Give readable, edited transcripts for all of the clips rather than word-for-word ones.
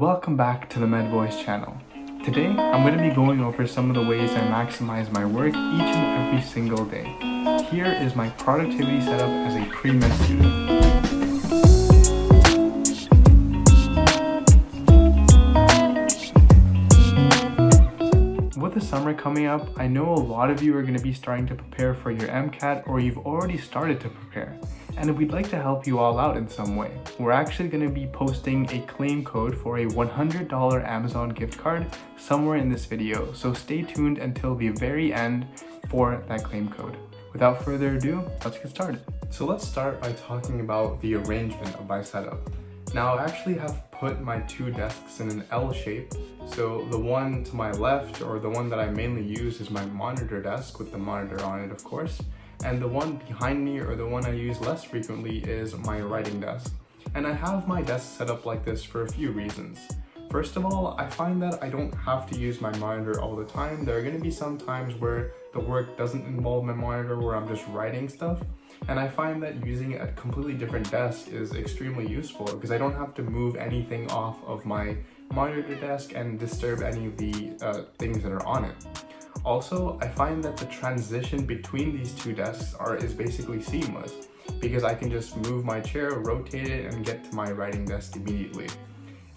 Welcome back to the MedBoys channel. Today, I'm going to be going over some of the ways I maximize my work each and every single day. Here is my productivity setup as a pre-med student. With the summer coming up, I know a lot of you are going to be starting to prepare for your MCAT, or you've already started to prepare. And we'd like to help you all out in some way. We're actually going to be posting a claim code for a $100 Amazon gift card somewhere in this video, so stay tuned until the very end for that claim code. Without further ado, let's get started. So let's start by talking about the arrangement of my setup. Now I actually have put my two desks in an L shape, so the one to my left, or the one that I mainly use, is my monitor desk with the monitor on it, of course. And the one behind me, or the one I use less frequently, is my writing desk. And I have my desk set up like this for a few reasons. First of all, I find that I don't have to use my monitor all the time. There are going to be some times where the work doesn't involve my monitor, where I'm just writing stuff. And I find that using a completely different desk is extremely useful because I don't have to move anything off of my monitor desk and disturb any of the things that are on it. Also, I find that the transition between these two desks is basically seamless because I can just move my chair, rotate it, and get to my writing desk immediately.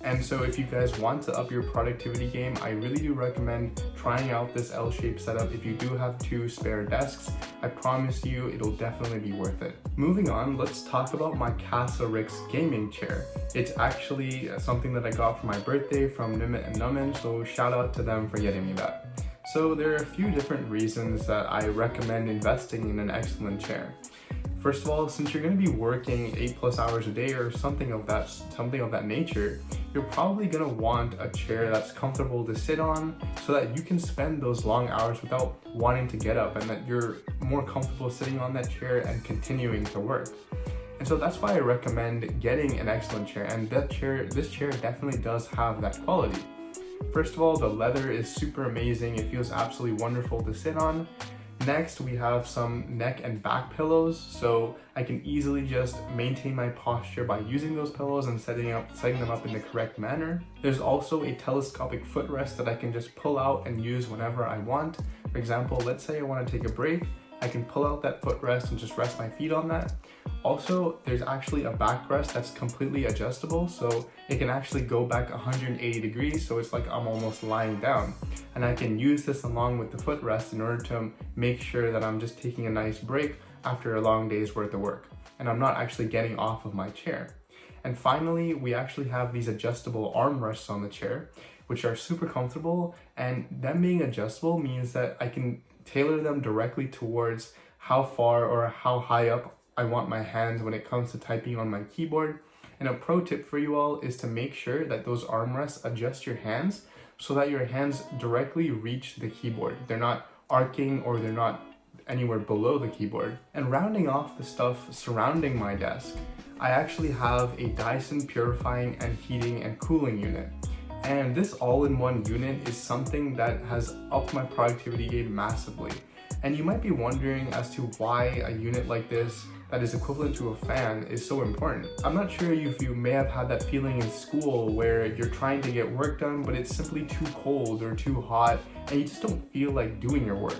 And so if you guys want to up your productivity game, I really do recommend trying out this L-shaped setup. If you do have two spare desks, I promise you it'll definitely be worth it. Moving on, let's talk about my KasoRix gaming chair. It's actually something that I got for my birthday from Nimit Vediya, so shout out to them for getting me that. So there are a few different reasons that I recommend investing in an excellent chair. First of all, since you're going to be working 8+ hours a day or something of that nature, you're probably going to want a chair that's comfortable to sit on so that you can spend those long hours without wanting to get up, and that you're more comfortable sitting on that chair and continuing to work. And so that's why I recommend getting an excellent chair, and this chair definitely does have that quality. First of all, the leather is super amazing. It feels absolutely wonderful to sit on. Next, we have some neck and back pillows, so I can easily just maintain my posture by using those pillows and setting them up in the correct manner. There's also a telescopic footrest that I can just pull out and use whenever I want. For example, let's say I want to take a break, I can pull out that footrest and just rest my feet on that. Also, there's actually a backrest that's completely adjustable, so it can actually go back 180 degrees, so it's like I'm almost lying down. And I can use this along with the footrest in order to make sure that I'm just taking a nice break after a long day's worth of work, and I'm not actually getting off of my chair. And finally, we actually have these adjustable armrests on the chair, which are super comfortable, and them being adjustable means that I can tailor them directly towards how far or how high up I want my hands when it comes to typing on my keyboard. And a pro tip for you all is to make sure that those armrests adjust your hands so that your hands directly reach the keyboard. They're not arcing or they're not anywhere below the keyboard. And rounding off the stuff surrounding my desk, I actually have a Dyson purifying and heating and cooling unit. And this all-in-one unit is something that has upped my productivity game massively. And you might be wondering as to why a unit like this that is equivalent to a fan is so important. I'm not sure if you may have had that feeling in school where you're trying to get work done, but it's simply too cold or too hot, and you just don't feel like doing your work.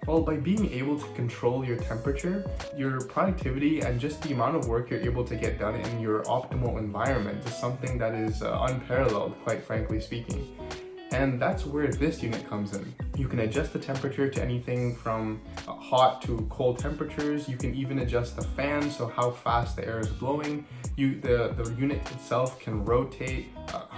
Well, by being able to control your temperature, your productivity, and just the amount of work you're able to get done in your optimal environment is something that is unparalleled, quite frankly speaking. And that's where this unit comes in. You can adjust the temperature to anything from hot to cold temperatures. You can even adjust the fan, so how fast the air is blowing. The unit itself can rotate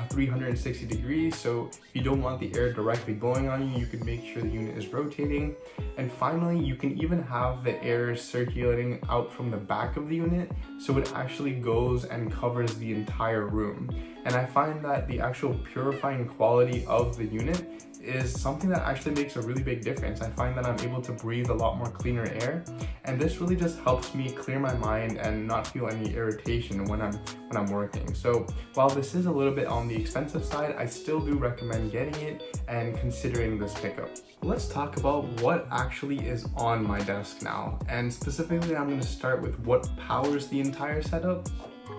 360 degrees, so if you don't want the air directly blowing on you, you can make sure the unit is rotating. And finally, you can even have the air circulating out from the back of the unit, so it actually goes and covers the entire room. And I find that the actual purifying quality of the unit is something that actually makes a really big difference. I find that I'm able to breathe a lot more cleaner air, and this really just helps me clear my mind and not feel any irritation when I'm working. So while this is a little bit on the expensive side, I still do recommend getting it and considering this pickup. Let's talk about what actually is on my desk now, and specifically I'm going to start with what powers the entire setup: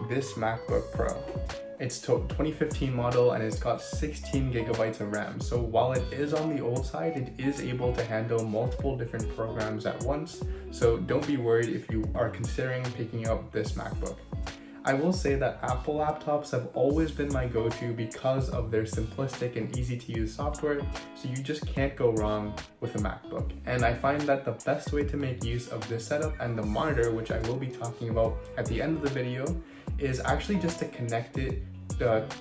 this MacBook Pro. It's 2015 model and it's got 16 gigabytes of RAM. So while it is on the old side, it is able to handle multiple different programs at once. So don't be worried if you are considering picking up this MacBook. I will say that Apple laptops have always been my go-to because of their simplistic and easy to use software, so you just can't go wrong with a MacBook. And I find that the best way to make use of this setup and the monitor, which I will be talking about at the end of the video, is actually just to connect it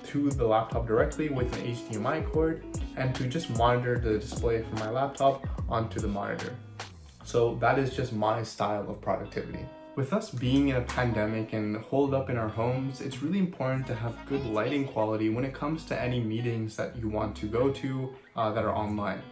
to the laptop directly with an HDMI cord and to just monitor the display from my laptop onto the monitor. So that is just my style of productivity. With us being in a pandemic and holed up in our homes, it's really important to have good lighting quality when it comes to any meetings that you want to go to that are online.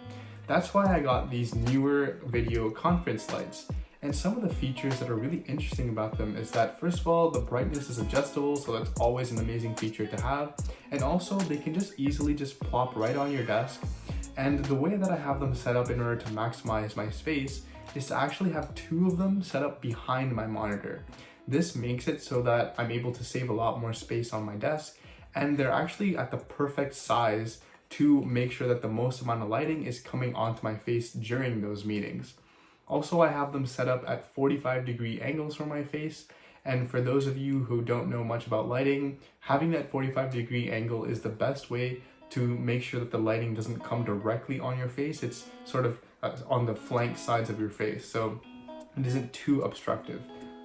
That's why I got these Neewer video conference lights. And some of the features that are really interesting about them is that, first of all, the brightness is adjustable, so that's always an amazing feature to have. And also, they can just easily just plop right on your desk. And the way that I have them set up in order to maximize my space is to actually have two of them set up behind my monitor. This makes it so that I'm able to save a lot more space on my desk, and they're actually at the perfect size to make sure that the most amount of lighting is coming onto my face during those meetings. Also, I have them set up at 45-degree angles for my face, and for those of you who don't know much about lighting, having that 45-degree angle is the best way to make sure that the lighting doesn't come directly on your face. It's sort of on the flank sides of your face, so it isn't too obstructive.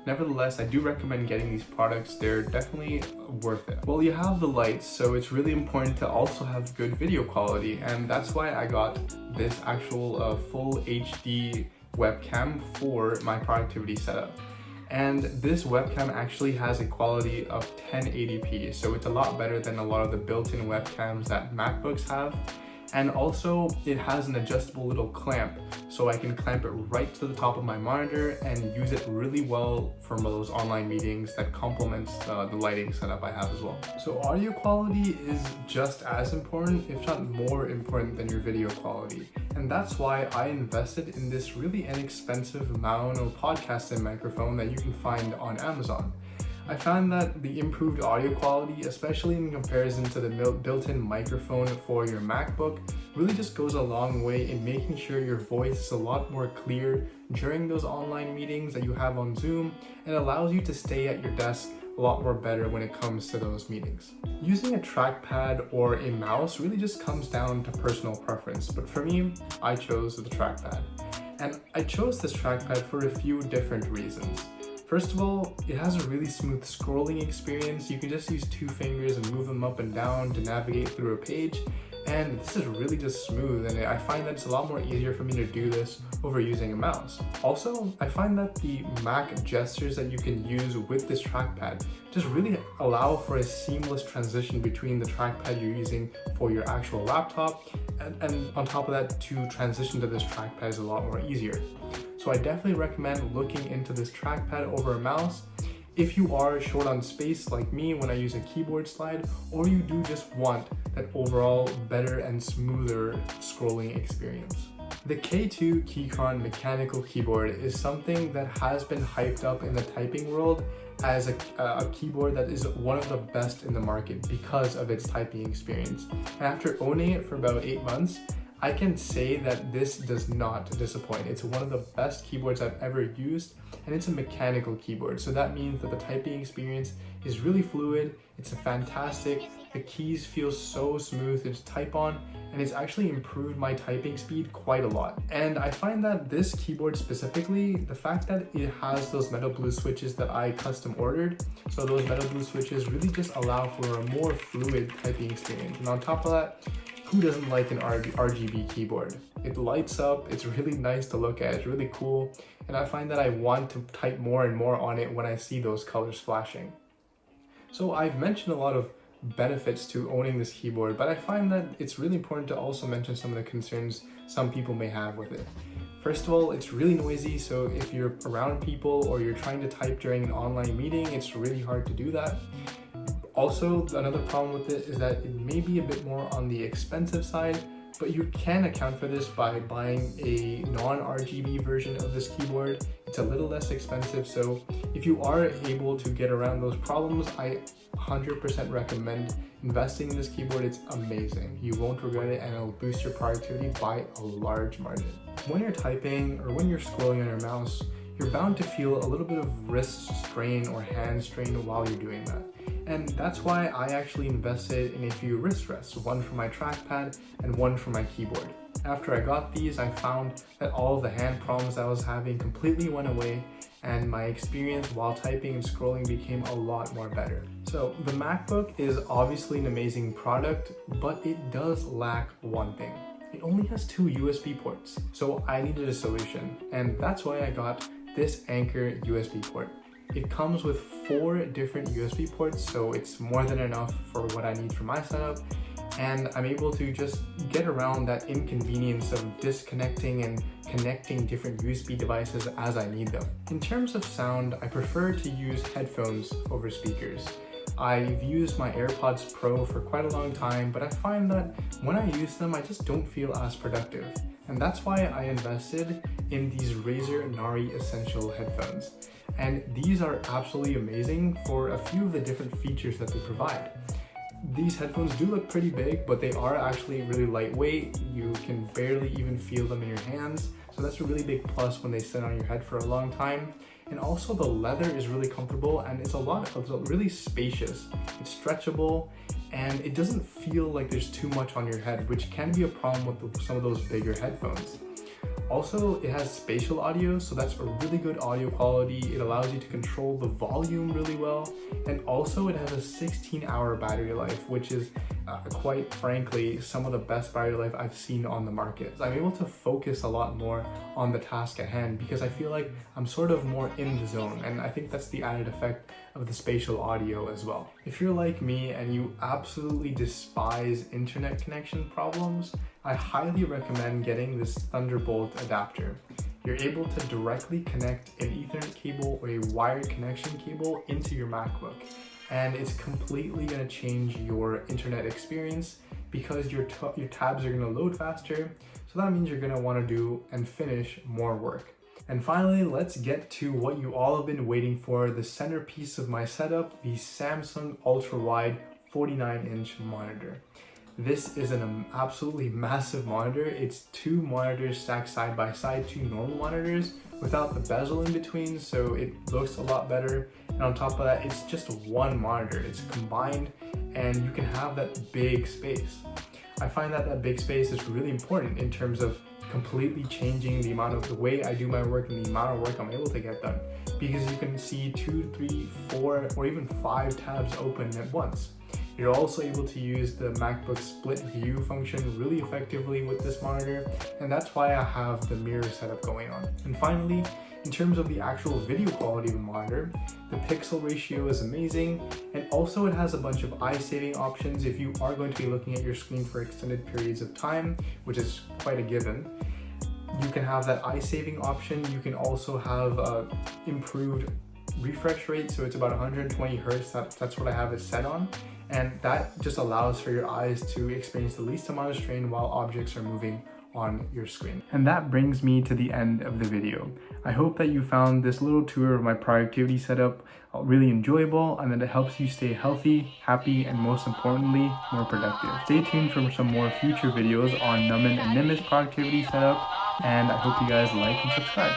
Nevertheless, I do recommend getting these products. They're definitely worth it. Well, you have the lights, so it's really important to also have good video quality, and that's why I got this actual full HD webcam for my productivity setup. And this webcam actually has a quality of 1080p, so it's a lot better than a lot of the built-in webcams that MacBooks have. And also, it has an adjustable little clamp, so I can clamp it right to the top of my monitor and use it really well for those online meetings that complements the lighting setup I have as well. So audio quality is just as important, if not more important than your video quality. And that's why I invested in this really inexpensive Maono podcasting microphone that you can find on Amazon. I found that the improved audio quality, especially in comparison to the built-in microphone for your MacBook, really just goes a long way in making sure your voice is a lot more clear during those online meetings that you have on Zoom, and allows you to stay at your desk a lot more better when it comes to those meetings. Using a trackpad or a mouse really just comes down to personal preference, but for me, I chose the trackpad. And I chose this trackpad for a few different reasons. First of all, it has a really smooth scrolling experience. You can just use two fingers and move them up and down to navigate through a page. And this is really just smooth, and I find that it's a lot more easier for me to do this over using a mouse. Also, I find that the Mac gestures that you can use with this trackpad just really allow for a seamless transition between the trackpad you're using for your actual laptop, and on top of that, to transition to this trackpad is a lot more easier. So I definitely recommend looking into this trackpad over a mouse if you are short on space like me when I use a keyboard slide, or you do just want that overall better and smoother scrolling experience. The K2 Keychron mechanical keyboard is something that has been hyped up in the typing world as a keyboard that is one of the best in the market because of its typing experience. And after owning it for about 8 months, I can say that this does not disappoint. It's one of the best keyboards I've ever used, and it's a mechanical keyboard. So that means that the typing experience is really fluid. It's fantastic. The keys feel so smooth to type on, and it's actually improved my typing speed quite a lot. And I find that this keyboard specifically, the fact that it has those metal blue switches that I custom ordered, so those metal blue switches really just allow for a more fluid typing experience. And on top of that, who doesn't like an RGB keyboard? It lights up, it's really nice to look at, it's really cool, and I find that I want to type more and more on it when I see those colors flashing. So I've mentioned a lot of benefits to owning this keyboard, but I find that it's really important to also mention some of the concerns some people may have with it. First of all, it's really noisy, so if you're around people or you're trying to type during an online meeting, it's really hard to do that. Also, another problem with it is that it may be a bit more on the expensive side, but you can account for this by buying a non-RGB version of this keyboard. It's a little less expensive, so if you are able to get around those problems, I 100% recommend investing in this keyboard. It's amazing. You won't regret it, and it'll boost your productivity by a large margin. When you're typing or when you're scrolling on your mouse, you're bound to feel a little bit of wrist strain or hand strain while you're doing that. And that's why I actually invested in a few wrist rests, one for my trackpad and one for my keyboard. After I got these, I found that all of the hand problems I was having completely went away, and my experience while typing and scrolling became a lot more better. So the MacBook is obviously an amazing product, but it does lack one thing. It only has 2 USB ports, so I needed a solution, and that's why I got this Anker USB port. It comes with 4 different USB ports, so it's more than enough for what I need for my setup, and I'm able to just get around that inconvenience of disconnecting and connecting different USB devices as I need them. In terms of sound, I prefer to use headphones over speakers. I've used my AirPods Pro for quite a long time, but I find that when I use them, I just don't feel as productive. And that's why I invested in these Razer Nari Essential headphones. And these are absolutely amazing for a few of the different features that they provide. These headphones do look pretty big, but they are actually really lightweight. You can barely even feel them in your hands. So that's a really big plus when they sit on your head for a long time. And also the leather is really comfortable, and it's really spacious. It's stretchable, and it doesn't feel like there's too much on your head, which can be a problem with some of those bigger headphones. Also, it has spatial audio, so that's a really good audio quality. It allows you to control the volume really well, and also it has a 16-hour battery life, which is quite frankly some of the best battery life I've seen on the market. I'm able to focus a lot more on the task at hand because I feel like I'm sort of more in the zone, and I think that's the added effect of the spatial audio as well. If you're like me and you absolutely despise internet connection problems, I highly recommend getting this Thunderbolt adapter. You're able to directly connect an Ethernet cable or a wired connection cable into your MacBook, and it's completely going to change your internet experience because your tabs are going to load faster, so that means you're going to want to do and finish more work. And finally, let's get to what you all have been waiting for, the centerpiece of my setup, the Samsung UltraWide 49-inch monitor. This is an absolutely massive monitor. It's 2 monitors stacked side by side, 2 normal monitors without the bezel in between, so it looks a lot better. And on top of that, it's just one monitor. It's combined, and you can have that big space. I find that that big space is really important in terms of completely changing the way I do my work and the amount of work I'm able to get done, because you can see 2, 3, 4, or even 5 tabs open at once. You're also able to use the MacBook split view function really effectively with this monitor, and that's why I have the mirror setup going on. And finally, in terms of the actual video quality of the monitor, the pixel ratio is amazing, and also it has a bunch of eye saving options if you are going to be looking at your screen for extended periods of time, which is quite a given. You can have that eye saving option. You can also have improved refresh rate, so it's about 120 Hertz. That's what I have it set on, and that just allows for your eyes to experience the least amount of strain while objects are moving on your screen. And that brings me to the end of the video. I hope that you found this little tour of my productivity setup really enjoyable, and that it helps you stay healthy, happy, and most importantly, more productive. Stay tuned for some more future videos on Nimit and Nimit's productivity setup, and I hope you guys like and subscribe.